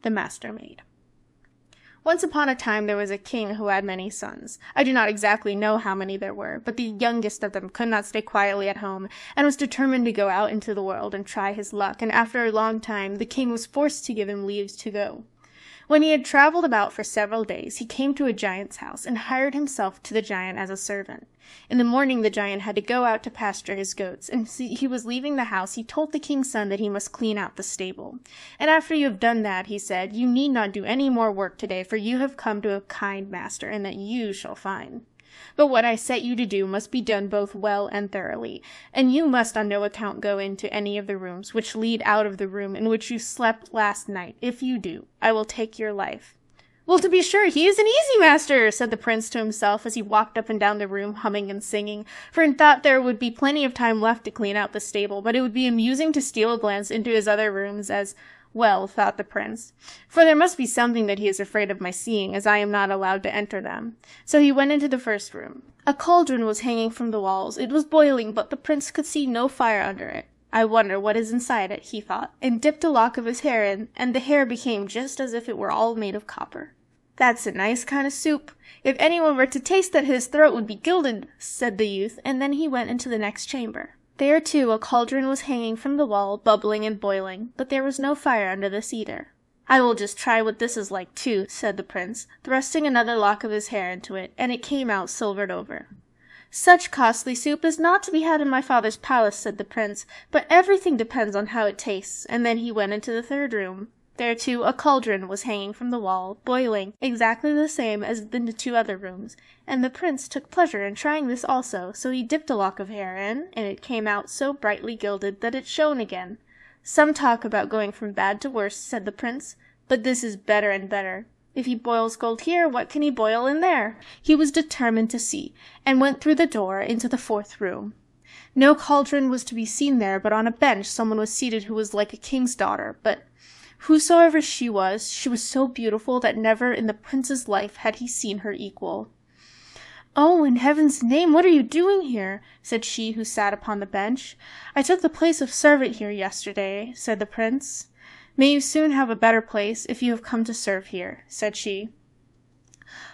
The Master Maid. Once upon a time there was a king who had many sons. I do not exactly know how many there were, but the youngest of them could not stay quietly at home, and was determined to go out into the world and try his luck, and after a long time the king was forced to give him leave to go. When he had travelled about for several days, he came to a giant's house, and hired himself to the giant as a servant. In the morning the giant had to go out to pasture his goats, and as he was leaving the house he told the king's son that he must clean out the stable. "And after you have done that," he said, "you need not do any more work today, for you have come to a kind master, and that you shall find. But what I set you to do must be done both well and thoroughly, and you must on no account go into any of the rooms which lead out of the room in which you slept last night. If you do, I will take your life." "Well, to be sure, he is an easy master," said the prince to himself as he walked up and down the room humming and singing, for he thought there would be plenty of time left to clean out the stable, but it would be amusing to steal a glance into his other rooms as well, thought the prince, for there must be something that he is afraid of my seeing, as I am not allowed to enter them. So he went into the first room. A cauldron was hanging from the walls. It was boiling, but the prince could see no fire under it. "I wonder what is inside it," he thought, and dipped a lock of his hair in, and the hair became just as if it were all made of copper. "That's a nice kind of soup. If anyone were to taste that, his throat would be gilded," said the youth, and then he went into the next chamber. There, too, a cauldron was hanging from the wall, bubbling and boiling, but there was no fire under this either. "I will just try what this is like, too," said the prince, thrusting another lock of his hair into it, and it came out silvered over. "Such costly soup is not to be had in my father's palace," said the prince, "but everything depends on how it tastes," and then he went into the third room. There, too, a cauldron was hanging from the wall, boiling, exactly the same as in the two other rooms, and the prince took pleasure in trying this also, so he dipped a lock of hair in, and it came out so brightly gilded that it shone again. "Some talk about going from bad to worse," said the prince, "but this is better and better. If he boils gold here, what can he boil in there?" He was determined to see, and went through the door into the fourth room. No cauldron was to be seen there, but on a bench someone was seated who was like a king's daughter, but whosoever she was so beautiful that never in the prince's life had he seen her equal. "Oh, in heaven's name, what are you doing here?" said she who sat upon the bench. "I took the place of servant here yesterday," said the prince. "May you soon have a better place, if you have come to serve here," said she.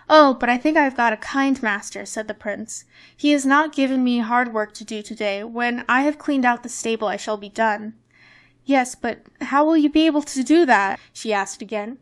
"Oh, but I think I have got a kind master," said the prince. "He has not given me hard work to do today. When I have cleaned out the stable I shall be done." "Yes, but how will you be able to do that?" she asked again.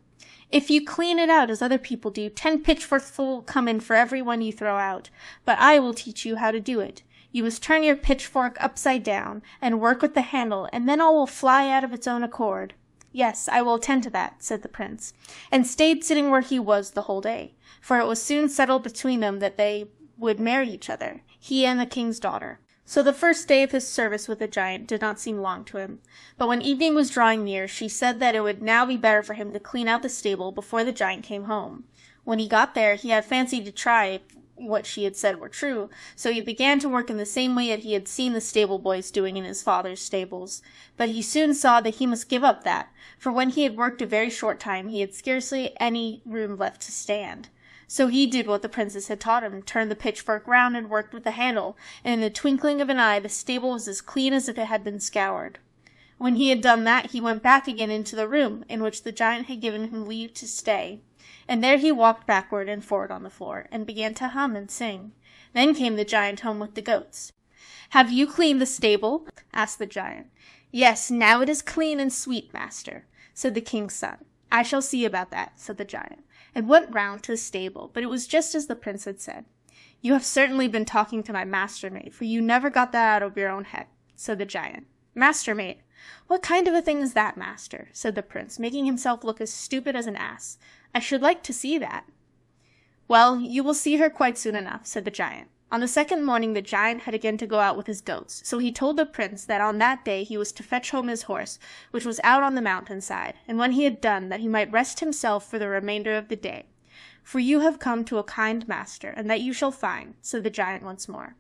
"If you clean it out as other people do, 10 pitchforks will come in for every one you throw out. But I will teach you how to do it. You must turn your pitchfork upside down, and work with the handle, and then all will fly out of its own accord." "Yes, I will attend to that," said the prince, and stayed sitting where he was the whole day, for it was soon settled between them that they would marry each other, he and the king's daughter. So the first day of his service with the giant did not seem long to him, but when evening was drawing near, she said that it would now be better for him to clean out the stable before the giant came home. When he got there, he had fancied to try what she had said were true, so he began to work in the same way that he had seen the stable boys doing in his father's stables. But he soon saw that he must give up that, for when he had worked a very short time, he had scarcely any room left to stand. So he did what the princess had taught him, turned the pitchfork round and worked with the handle, and in the twinkling of an eye the stable was as clean as if it had been scoured. When he had done that, he went back again into the room in which the giant had given him leave to stay, and there he walked backward and forward on the floor, and began to hum and sing. Then came the giant home with the goats. "Have you cleaned the stable?" asked the giant. "Yes, now it is clean and sweet, master," said the king's son. "I shall see about that," said the giant, and went round to the stable, but it was just as the prince had said. "You have certainly been talking to my master maid, for you never got that out of your own head," said the giant. "Master maid? What kind of a thing is that, master?" said the prince, making himself look as stupid as an ass. "I should like to see that." "Well, you will see her quite soon enough," said the giant. On the second morning the giant had again to go out with his goats, so he told the prince that on that day he was to fetch home his horse, which was out on the mountain-side, and when he had done that he might rest himself for the remainder of the day. "For you have come to a kind master, and that you shall find," said the giant once more.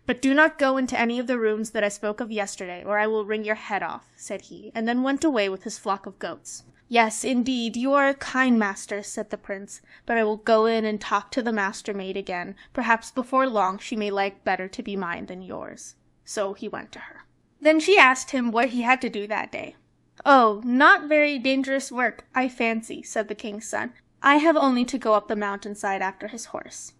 "But do not go into any of the rooms that I spoke of yesterday, or I will wring your head off," said he, and then went away with his flock of goats. "Yes, indeed, you are a kind master," said the prince, "but I will go in and talk to the master maid again. Perhaps before long she may like better to be mine than yours." So he went to her. Then she asked him what he had to do that day. "Oh, not very dangerous work, I fancy," said the king's son. "I have only to go up the mountainside after his horse."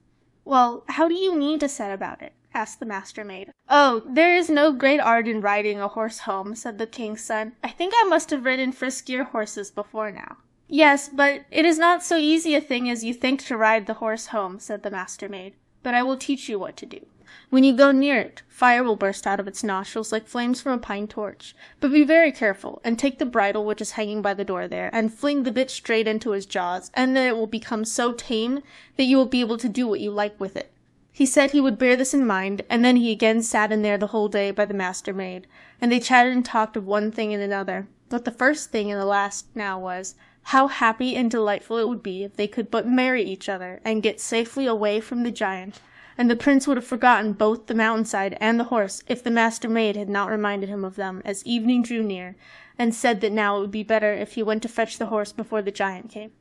"Well, how do you mean to set about it?" asked the Master-maid. "Oh, there is no great art in riding a horse home," said the king's son. "I think I must have ridden friskier horses before now." "Yes, but it is not so easy a thing as you think to ride the horse home," said the Master-maid. "But I will teach you what to do. When you go near it, fire will burst out of its nostrils like flames from a pine torch. But be very careful, and take the bridle which is hanging by the door there, and fling the bit straight into his jaws, and then it will become so tame that you will be able to do what you like with it." He said he would bear this in mind, and then he again sat in there the whole day by the Master-maid, and they chatted and talked of one thing and another. But the first thing and the last now was, how happy and delightful it would be if they could but marry each other, and get safely away from the giant. And the prince would have forgotten both the mountainside and the horse if the Master-maid had not reminded him of them as evening drew near, and said that now it would be better if he went to fetch the horse before the giant came.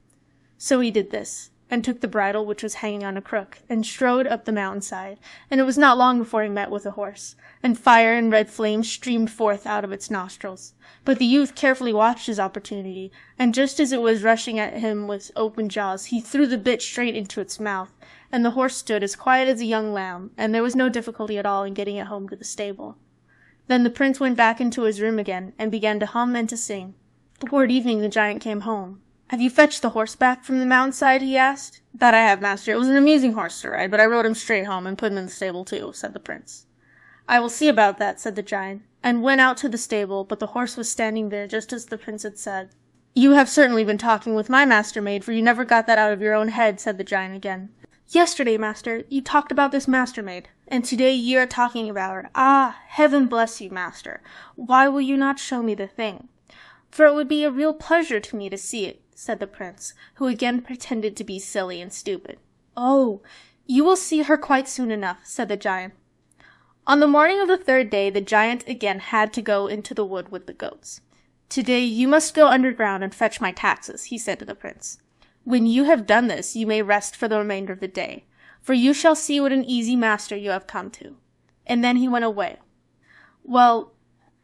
So he did this, and took the bridle which was hanging on a crook, and strode up the mountainside, and it was not long before he met with a horse, and fire and red flames streamed forth out of its nostrils. But the youth carefully watched his opportunity, and just as it was rushing at him with open jaws, he threw the bit straight into its mouth, and the horse stood as quiet as a young lamb, and there was no difficulty at all in getting it home to the stable. Then the prince went back into his room again, and began to hum and to sing. Toward evening the giant came home. "Have you fetched the horse back from the mountainside?" he asked. "That I have, master. It was an amusing horse to ride, but I rode him straight home, and put him in the stable too," said the prince. "I will see about that," said the giant, and went out to the stable, but the horse was standing there just as the prince had said. "You have certainly been talking with my Master-maid, for you never got that out of your own head," said the giant again. "Yesterday, master, you talked about this Master-maid, and today you are talking about her. Ah, heaven bless you, master! Why will you not show me the thing? For it would be a real pleasure to me to see it," said the prince, who again pretended to be silly and stupid. "Oh, you will see her quite soon enough," said the giant. On the morning of the third day the giant again had to go into the wood with the goats. "Today you must go underground and fetch my taxes," he said to the prince. "When you have done this, you may rest for the remainder of the day, for you shall see what an easy master you have come to." And then he went away. "Well,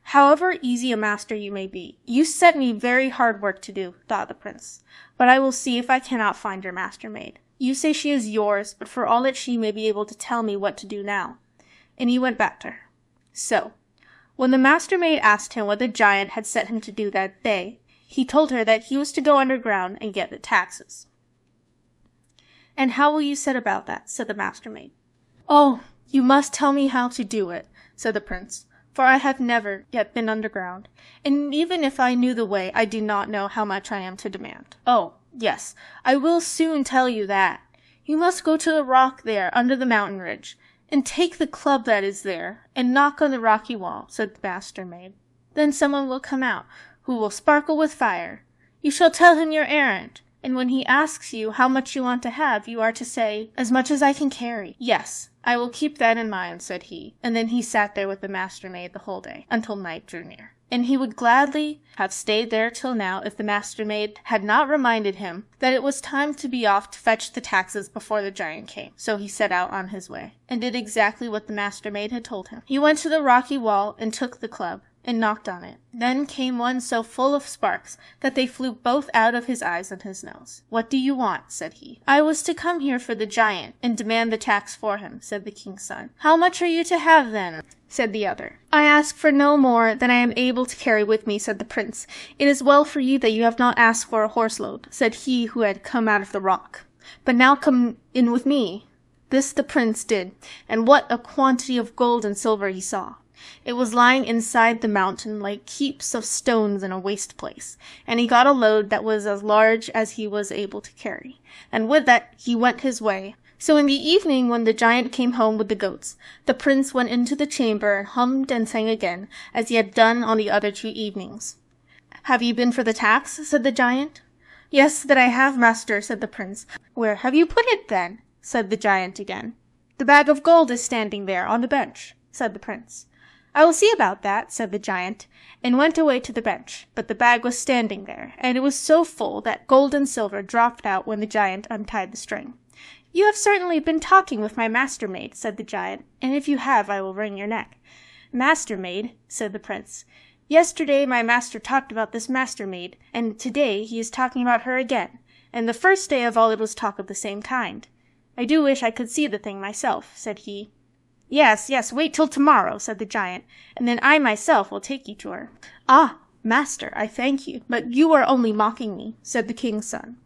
however easy a master you may be, you set me very hard work to do," thought the prince. "But I will see if I cannot find your Master-maid. You say she is yours, but for all that she may be able to tell me what to do now." And he went back to her. So, when the Master-maid asked him what the giant had set him to do that day, he told her that he was to go underground and get the taxes. "And how will you set about that?" said the Master-maid. "Oh, you must tell me how to do it," said the prince, "for I have never yet been underground, and even if I knew the way, I do not know how much I am to demand." "Oh, yes, I will soon tell you that. You must go to the rock there under the mountain ridge, and take the club that is there, and knock on the rocky wall," said the Master-maid. "Then someone will come out, who will sparkle with fire. You shall tell him your errand, and when he asks you how much you want to have, you are to say, 'As much as I can carry.'" "Yes, I will keep that in mind," said he, and then he sat there with the Master-maid the whole day, until night drew near. And he would gladly have stayed there till now if the Master-maid had not reminded him that it was time to be off to fetch the taxes before the giant came. So he set out on his way, and did exactly what the Master-maid had told him. He went to the rocky wall and took the club, and knocked on it. Then came one so full of sparks that they flew both out of his eyes and his nose. "What do you want?" said he. "I was to come here for the giant, and demand the tax for him," said the king's son. "How much are you to have, then?" said the other. "I ask for no more than I am able to carry with me," said the prince. "It is well for you that you have not asked for a horse-load," said he who had come out of the rock. "But now come in with me." This the prince did, and what a quantity of gold and silver he saw! It was lying inside the mountain like heaps of stones in a waste place, and he got a load that was as large as he was able to carry, and with that he went his way. So in the evening, when the giant came home with the goats, the prince went into the chamber and hummed and sang again, as he had done on the other 2 evenings. "Have you been for the tax?" said the giant. "Yes, that I have, master," said the prince. "Where have you put it, then?" said the giant again. "The bag of gold is standing there on the bench," said the prince. "I will see about that," said the giant, and went away to the bench, but the bag was standing there, and it was so full that gold and silver dropped out when the giant untied the string. "You have certainly been talking with my Master-maid," said the giant, "and if you have, I will wring your neck." "Master-maid," said the prince, Yesterday my master talked about this Master Maid, and today he is talking about her again, and the first day of all it was talk of the same kind. I do wish I could see the thing myself, said he. Yes, yes, wait till tomorrow, said the giant, and then I myself will take you to her. Ah, master, I thank you, but you are only mocking me, said the king's son.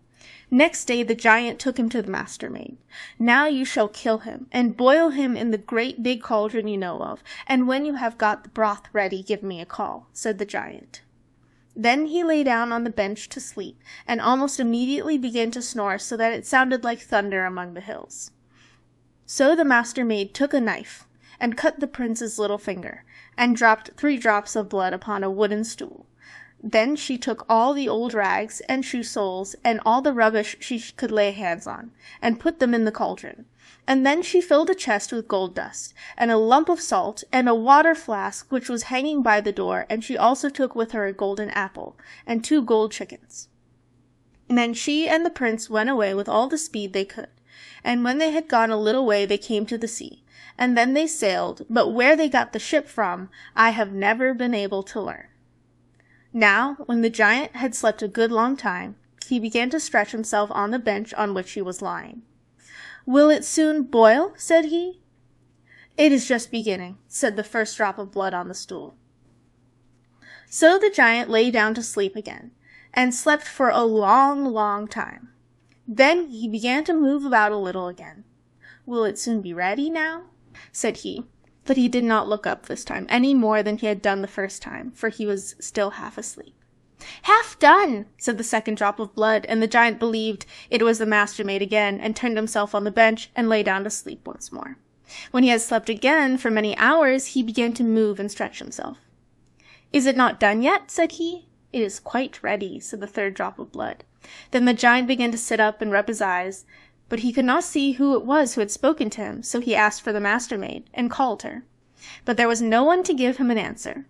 Next day the giant took him to the Master Maid. Now you shall kill him, and boil him in the great big cauldron you know of, and when you have got the broth ready, give me a call, said the giant. Then he lay down on the bench to sleep, and almost immediately began to snore so that it sounded like thunder among the hills. So the Master Maid took a knife, and cut the prince's little finger, and dropped 3 drops of blood upon a wooden stool. Then she took all the old rags and shoe soles and all the rubbish she could lay hands on, and put them in the cauldron. And then she filled a chest with gold dust, and a lump of salt, and a water flask which was hanging by the door, and she also took with her a golden apple, and 2 gold chickens. And then she and the prince went away with all the speed they could, and when they had gone a little way they came to the sea, and then they sailed, but where they got the ship from, I have never been able to learn. Now, when the giant had slept a good long time, he began to stretch himself on the bench on which he was lying. "Will it soon boil?" said he. "It is just beginning," said the first drop of blood on the stool. So the giant lay down to sleep again, and slept for a long, long time. Then he began to move about a little again. "Will it soon be ready now?" said he. But he did not look up this time, any more than he had done the first time, for he was still half asleep. "Half done," said the second drop of blood, and the giant believed it was the Master Maid again, and turned himself on the bench, and lay down to sleep once more. When he had slept again for many hours, he began to move and stretch himself. "Is it not done yet?" said he. "It is quite ready," said the third drop of blood. Then the giant began to sit up and rub his eyes, but he could not see who it was who had spoken to him, so he asked for the Master Maid, and called her. But there was no one to give him an answer.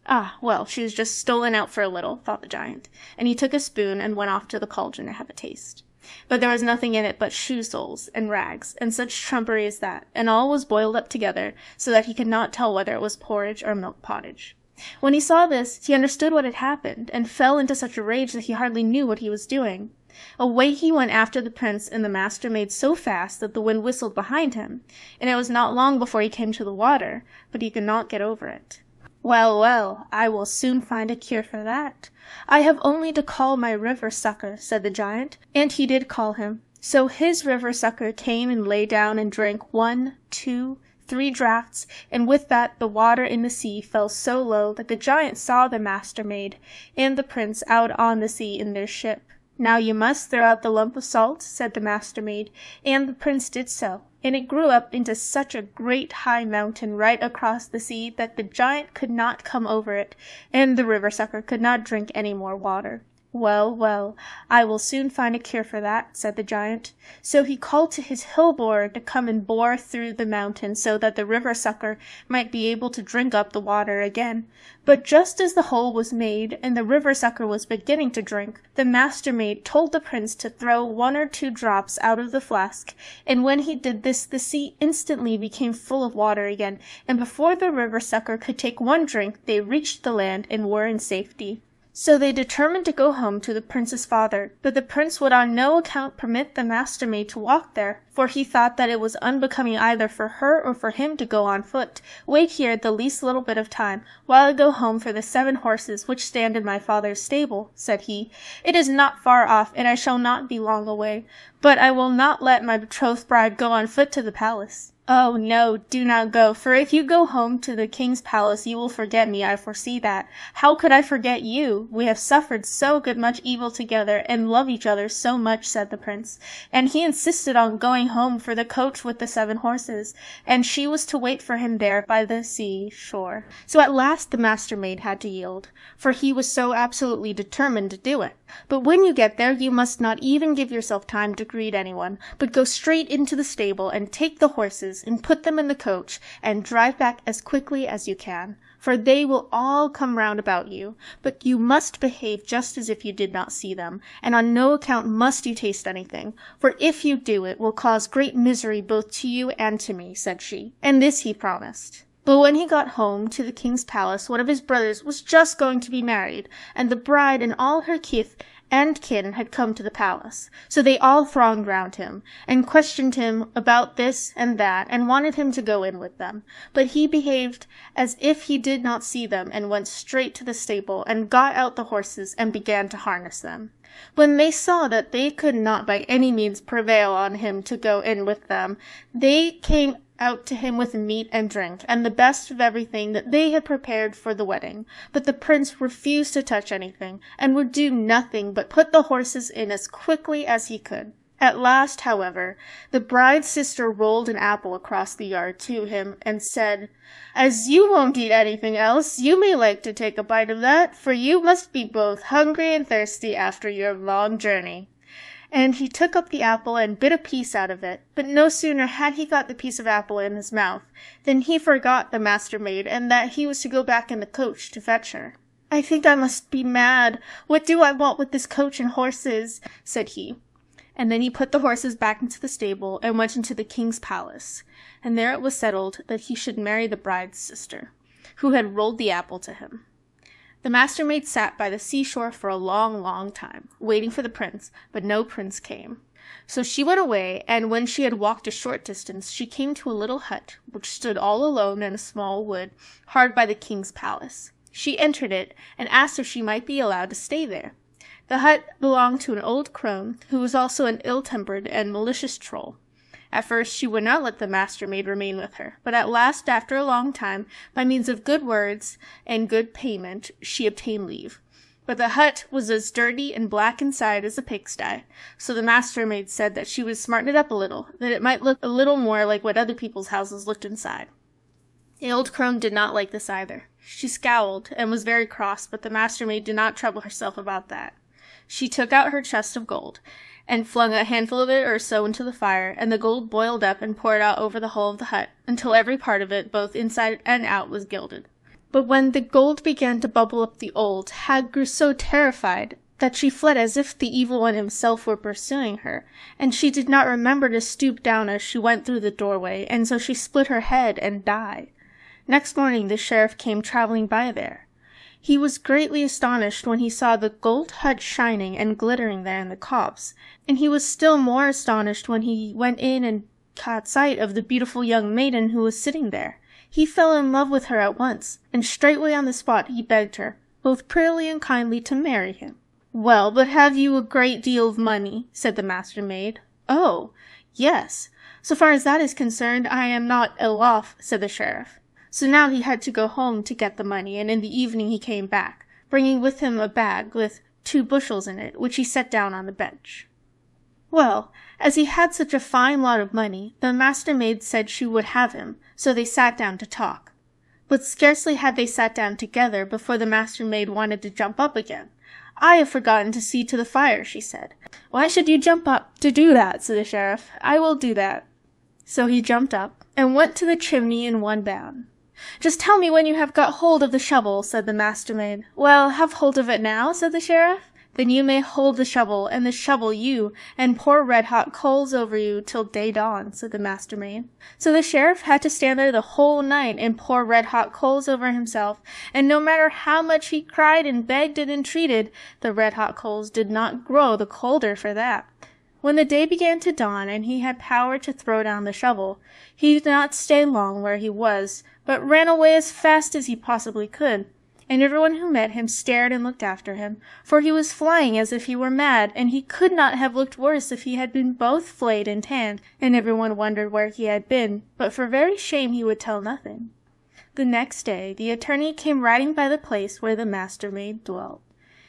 "Ah, well, she has just stolen out for a little," thought the giant, and he took a spoon and went off to the cauldron to have a taste. But there was nothing in it but shoe soles and rags, and such trumpery as that, and all was boiled up together, so that he could not tell whether it was porridge or milk pottage. When he saw this, he understood what had happened, and fell into such a rage that he hardly knew what he was doing. Away he went after the prince and the Master Maid so fast that the wind whistled behind him, and it was not long before he came to the water, but he could not get over it. "Well, well, I will soon find a cure for that. I have only to call my river sucker," said the giant, and he did call him. So his river sucker came and lay down and drank 1, 2, 3 draughts, and with that the water in the sea fell so low that the giant saw the Master Maid and the prince out on the sea in their ship. "Now you must throw out the lump of salt," said the Master Maid, and the prince did so, and it grew up into such a great high mountain right across the sea that the giant could not come over it, and the river sucker could not drink any more water. "Well, well, I will soon find a cure for that," said the giant. So he called to his hill borer to come and bore through the mountain so that the river sucker might be able to drink up the water again. But just as the hole was made and the river sucker was beginning to drink, the Master Maid told the prince to throw 1 or 2 drops out of the flask, and when he did this the sea instantly became full of water again, and before the river sucker could take 1 drink they reached the land and were in safety. So they determined to go home to the prince's father, but the prince would on no account permit the Master Maid to walk there, for he thought that it was unbecoming either for her or for him to go on foot. "Wait here the least little bit of time, while I go home for the 7 horses which stand in my father's stable," said he. "It is not far off, and I shall not be long away, but I will not let my betrothed bride go on foot to the palace." "Oh, no, do not go, for if you go home to the king's palace you will forget me, I foresee that." "How could I forget you? We have suffered so good much evil together, and love each other so much," said the prince, and he insisted on going home for the coach with the 7 horses, and she was to wait for him there by the sea shore. So at last the Master Maid had to yield, for he was so absolutely determined to do it. "But when you get there you must not even give yourself time to greet anyone, but go straight into the stable and take the horses and put them in the coach, and drive back as quickly as you can, for they will all come round about you, but you must behave just as if you did not see them, and on no account must you taste anything, for if you do it will cause great misery both to you and to me," said she, and this he promised. But when he got home to the king's palace, one of his brothers was just going to be married, and the bride and all her kith and kin had come to the palace. So they all thronged round him, and questioned him about this and that, and wanted him to go in with them. But he behaved as if he did not see them, and went straight to the stable, and got out the horses, and began to harness them. When they saw that they could not by any means prevail on him to go in with them, they came out to him with meat and drink, and the best of everything that they had prepared for the wedding. But the prince refused to touch anything, and would do nothing but put the horses in as quickly as he could. At last, however, the bride's sister rolled an apple across the yard to him, and said, "As you won't eat anything else, you may like to take a bite of that, for you must be both hungry and thirsty after your long journey." And he took up the apple and bit a piece out of it. But no sooner had he got the piece of apple in his mouth than he forgot the Master Maid, and that he was to go back in the coach to fetch her. "I think I must be mad. What do I want with this coach and horses?" said he. And then he put the horses back into the stable and went into the king's palace. And there it was settled that he should marry the bride's sister, who had rolled the apple to him. The Master Maid sat by the seashore for a long, long time, waiting for the prince, but no prince came. So she went away, and when she had walked a short distance, she came to a little hut, which stood all alone in a small wood, hard by the king's palace. She entered it, and asked if she might be allowed to stay there. The hut belonged to an old crone, who was also an ill-tempered and malicious troll. At first she would not let the Master Maid remain with her, but at last, after a long time, by means of good words and good payment, she obtained leave. But the hut was as dirty and black inside as a pigsty, so the Master Maid said that she would smarten it up a little, that it might look a little more like what other people's houses looked inside. The old crone did not like this either. She scowled and was very cross, but the Master Maid did not trouble herself about that. She took out her chest of gold, and flung a handful of it or so into the fire, and the gold boiled up and poured out over the whole of the hut, until every part of it, both inside and out, was gilded. But when the gold began to bubble up, the old hag grew so terrified that she fled as if the evil one himself were pursuing her, and she did not remember to stoop down as she went through the doorway, and so she split her head and died. Next morning the sheriff came travelling by there. He was greatly astonished when he saw the gold hut shining and glittering there in the copse, and he was still more astonished when he went in and caught sight of the beautiful young maiden who was sitting there. He fell in love with her at once, and straightway on the spot he begged her, both prettily and kindly, to marry him. "Well, but have you a great deal of money?" said the Master Maid. "Oh, yes. So far as that is concerned, I am not ill off," said the sheriff. So now he had to go home to get the money, and in the evening he came back, bringing with him a bag with 2 bushels in it, which he set down on the bench. Well, as he had such a fine lot of money, the Master Maid said she would have him, so they sat down to talk. But scarcely had they sat down together before the Master Maid wanted to jump up again. "I have forgotten to see to the fire," she said. "Why should you jump up to do that?" said the sheriff. "I will do that." So he jumped up, and went to the chimney in one bound. "Just tell me when you have got hold of the shovel," said the Master Maid. "Well, have hold of it now," said the sheriff. "Then you may hold the shovel, and the shovel you, and pour red-hot coals over you till day dawn," said the Master Maid. So the sheriff had to stand there the whole night and pour red-hot coals over himself, and no matter how much he cried and begged and entreated, the red-hot coals did not grow the colder for that. When the day began to dawn, and he had power to throw down the shovel, he did not stay long where he was, but ran away as fast as he possibly could, and everyone who met him stared and looked after him, for he was flying as if he were mad, and he could not have looked worse if he had been both flayed and tanned, and everyone wondered where he had been, but for very shame he would tell nothing. The next day the attorney came riding by the place where the Master Maid dwelt.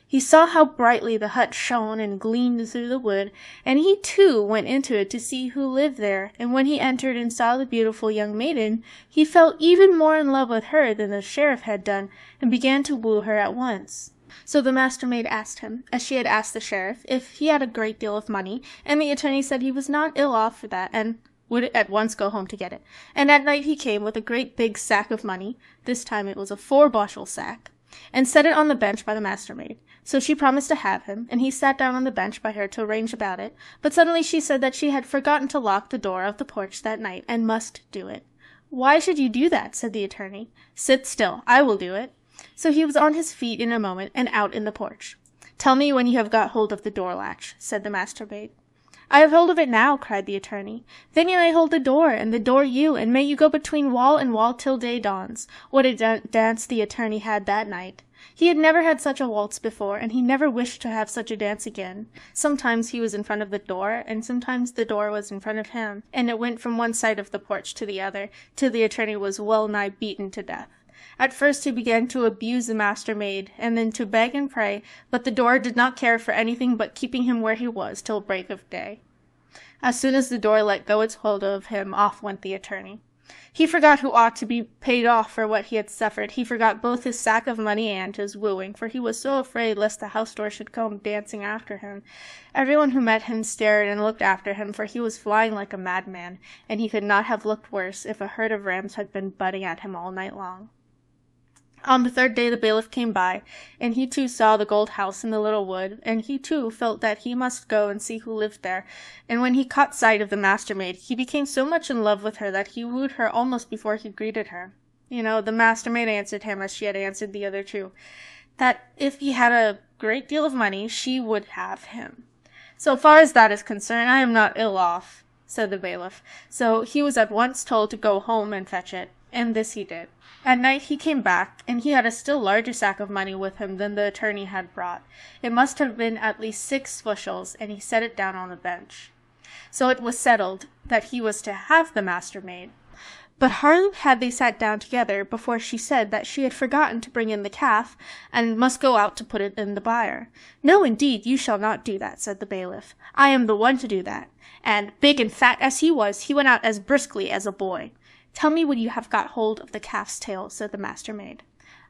He saw how brightly the hut shone and gleamed through the wood, and he too went into it to see who lived there, and when he entered and saw the beautiful young maiden, he fell even more in love with her than the sheriff had done, and began to woo her at once. So the Master Maid asked him, as she had asked the sheriff, if he had a great deal of money, and the attorney said he was not ill off for that, and would at once go home to get it. And at night he came with a great big sack of money, this time it was a 4-bushel sack, and set it on the bench by the Master Maid. So she promised to have him, and he sat down on the bench by her to arrange about it, but suddenly she said that she had forgotten to lock the door of the porch that night, and must do it. "Why should you do that?" said the attorney. "Sit still, I will do it." So he was on his feet in a moment and out in the porch. "Tell me when you have got hold of the door latch," said the Master Maid. "I have hold of it now," cried the attorney. "Then you may hold the door, and the door you, and may you go between wall and wall till day dawns." What a dance the attorney had that night! He had never had such a waltz before, and he never wished to have such a dance again. Sometimes he was in front of the door, and sometimes the door was in front of him, and it went from one side of the porch to the other, till the attorney was well nigh beaten to death. At first he began to abuse the Master Maid, and then to beg and pray, but the door did not care for anything but keeping him where he was till break of day. As soon as the door let go its hold of him, off went the attorney. He forgot who ought to be paid off for what he had suffered. He forgot both his sack of money and his wooing, for he was so afraid lest the house door should come dancing after him. Everyone who met him stared and looked after him, for he was flying like a madman, and he could not have looked worse if a herd of rams had been butting at him all night long. On the third day the bailiff came by, and he too saw the gold house in the little wood, and he too felt that he must go and see who lived there, and when he caught sight of the Master Maid, he became so much in love with her that he wooed her almost before he greeted her. The Master Maid answered him as she had answered the other two, that if he had a great deal of money, she would have him. "So far as that is concerned, I am not ill off," said the bailiff, so he was at once told to go home and fetch it, and this he did. At night he came back, and he had a still larger sack of money with him than the attorney had brought. It must have been at least 6 bushels, and he set it down on the bench. So it was settled that he was to have the Master Maid. But hardly had they sat down together before she said that she had forgotten to bring in the calf, and must go out to put it in the byre. "No, indeed, you shall not do that," said the bailiff. "I am the one to do that." And, big and fat as he was, he went out as briskly as a boy. "Tell me when you have got hold of the calf's tail," said the Master Maid.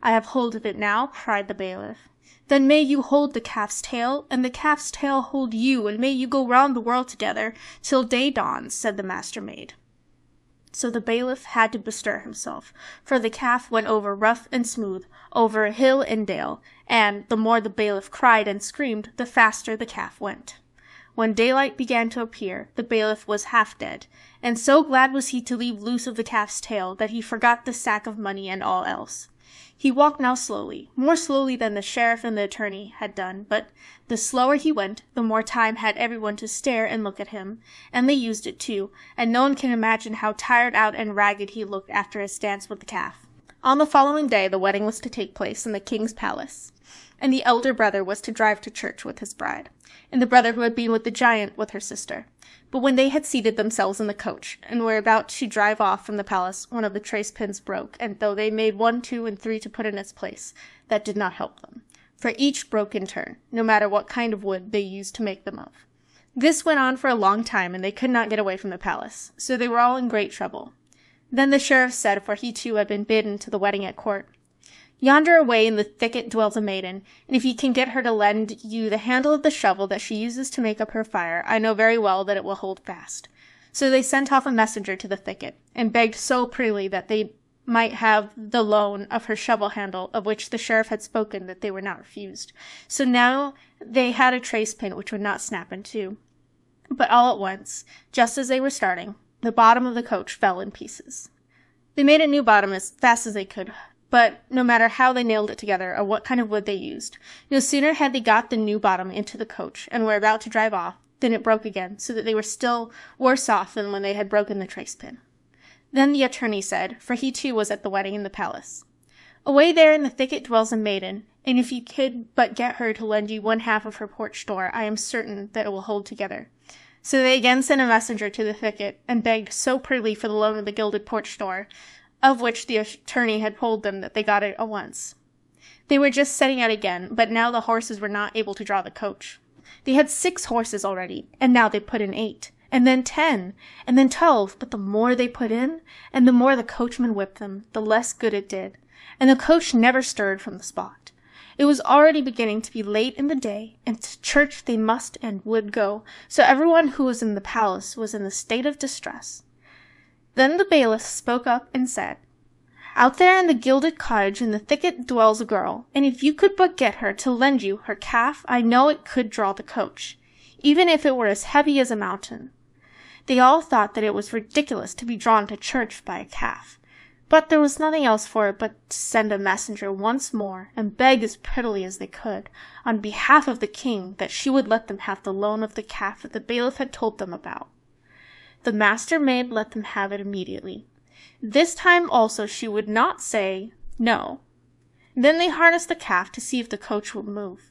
"I have hold of it now," cried the bailiff. "Then may you hold the calf's tail, and the calf's tail hold you, and may you go round the world together till day dawns," said the Master Maid. So the bailiff had to bestir himself, for the calf went over rough and smooth, over hill and dale, and the more the bailiff cried and screamed, the faster the calf went. When daylight began to appear, the bailiff was half dead, and so glad was he to leave loose of the calf's tail that he forgot the sack of money and all else. He walked now slowly, more slowly than the sheriff and the attorney had done, but the slower he went, the more time had everyone to stare and look at him, and they used it too, and no one can imagine how tired out and ragged he looked after his dance with the calf. On the following day the wedding was to take place in the king's palace, and the elder brother was to drive to church with his bride, and the brother who had been with the giant with her sister. But when they had seated themselves in the coach, and were about to drive off from the palace, one of the trace pins broke, and though they made 1, 2, and 3 to put in its place, that did not help them, for each broke in turn, no matter what kind of wood they used to make them of. This went on for a long time, and they could not get away from the palace, so they were all in great trouble. Then the sheriff said, for he too had been bidden to the wedding at court, "Yonder away in the thicket dwells a maiden, and if ye can get her to lend you the handle of the shovel that she uses to make up her fire, I know very well that it will hold fast." So they sent off a messenger to the thicket, and begged so prettily that they might have the loan of her shovel handle, of which the sheriff had spoken that they were not refused. So now they had a trace pin which would not snap in two. But all at once, just as they were starting, the bottom of the coach fell in pieces. They made a new bottom as fast as they could, but no matter how they nailed it together or what kind of wood they used, no sooner had they got the new bottom into the coach and were about to drive off, than it broke again, so that they were still worse off than when they had broken the trace pin. Then the attorney said, for he too was at the wedding in the palace, "Away there in the thicket dwells a maiden, and if you could but get her to lend you 1/2 of her porch door, I am certain that it will hold together." So they again sent a messenger to the thicket, and begged so prettily for the loan of the gilded porch door, of which the attorney had told them that they got it at once. They were just setting out again, but now the horses were not able to draw the coach. They had 6 horses already, and now they put in 8, and then 10, and then 12, but the more they put in, and the more the coachman whipped them, the less good it did, and the coach never stirred from the spot. It was already beginning to be late in the day, and to church they must and would go, so everyone who was in the palace was in a state of distress. Then the bailiff spoke up and said, "Out there in the gilded cottage in the thicket dwells a girl, and if you could but get her to lend you her calf, I know it could draw the coach, even if it were as heavy as a mountain." They all thought that it was ridiculous to be drawn to church by a calf. But there was nothing else for it but to send a messenger once more and beg as prettily as they could, on behalf of the king, that she would let them have the loan of the calf that the bailiff had told them about. The Master Maid let them have it immediately. This time also she would not say no. Then they harnessed the calf to see if the coach would move.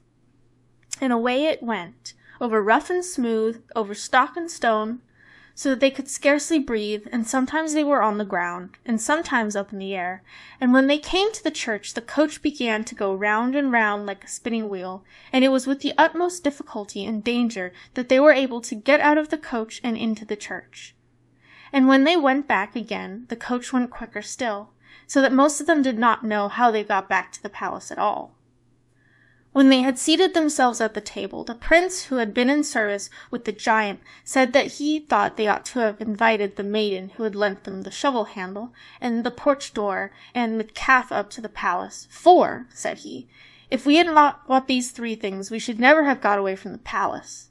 And away it went, over rough and smooth, over stock and stone, so that they could scarcely breathe, and sometimes they were on the ground, and sometimes up in the air. And when they came to the church, the coach began to go round and round like a spinning wheel, and it was with the utmost difficulty and danger that they were able to get out of the coach and into the church. And when they went back again, the coach went quicker still, so that most of them did not know how they got back to the palace at all. When they had seated themselves at the table, the prince, who had been in service with the giant, said that he thought they ought to have invited the maiden who had lent them the shovel handle, and the porch door, and the calf up to the palace. "For," said he, "if we had not bought these 3 things, we should never have got away from the palace."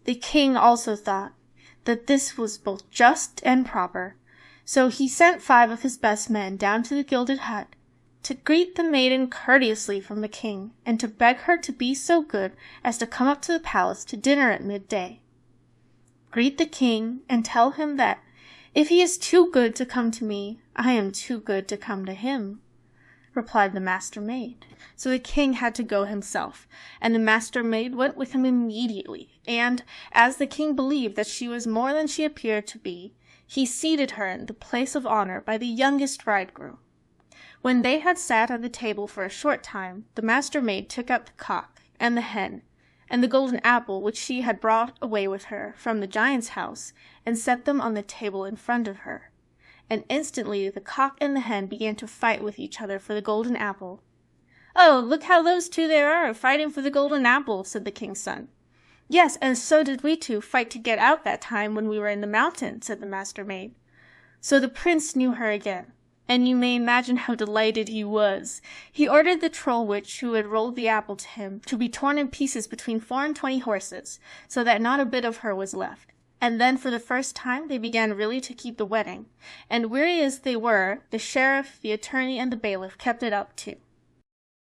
The king also thought that this was both just and proper, so he sent 5 of his best men down to the gilded hut, to greet the maiden courteously from the king, and to beg her to be so good as to come up to the palace to dinner at midday. "Greet the king, and tell him that, if he is too good to come to me, I am too good to come to him," replied the Master Maid. So the king had to go himself, and the Master Maid went with him immediately, and, as the king believed that she was more than she appeared to be, he seated her in the place of honor by the youngest bridegroom. When they had sat at the table for a short time, the Master Maid took out the cock, and the hen, and the golden apple which she had brought away with her from the giant's house, and set them on the table in front of her. And instantly the cock and the hen began to fight with each other for the golden apple. "Oh, look how those 2 there are, fighting for the golden apple," said the king's son. "Yes, and so did we 2 fight to get out that time when we were in the mountain," said the Master Maid. So the prince knew her again, and you may imagine how delighted he was. He ordered the troll witch who had rolled the apple to him to be torn in pieces between 24 horses, so that not a bit of her was left. And then for the first time they began really to keep the wedding, and weary as they were, the sheriff, the attorney, and the bailiff kept it up too.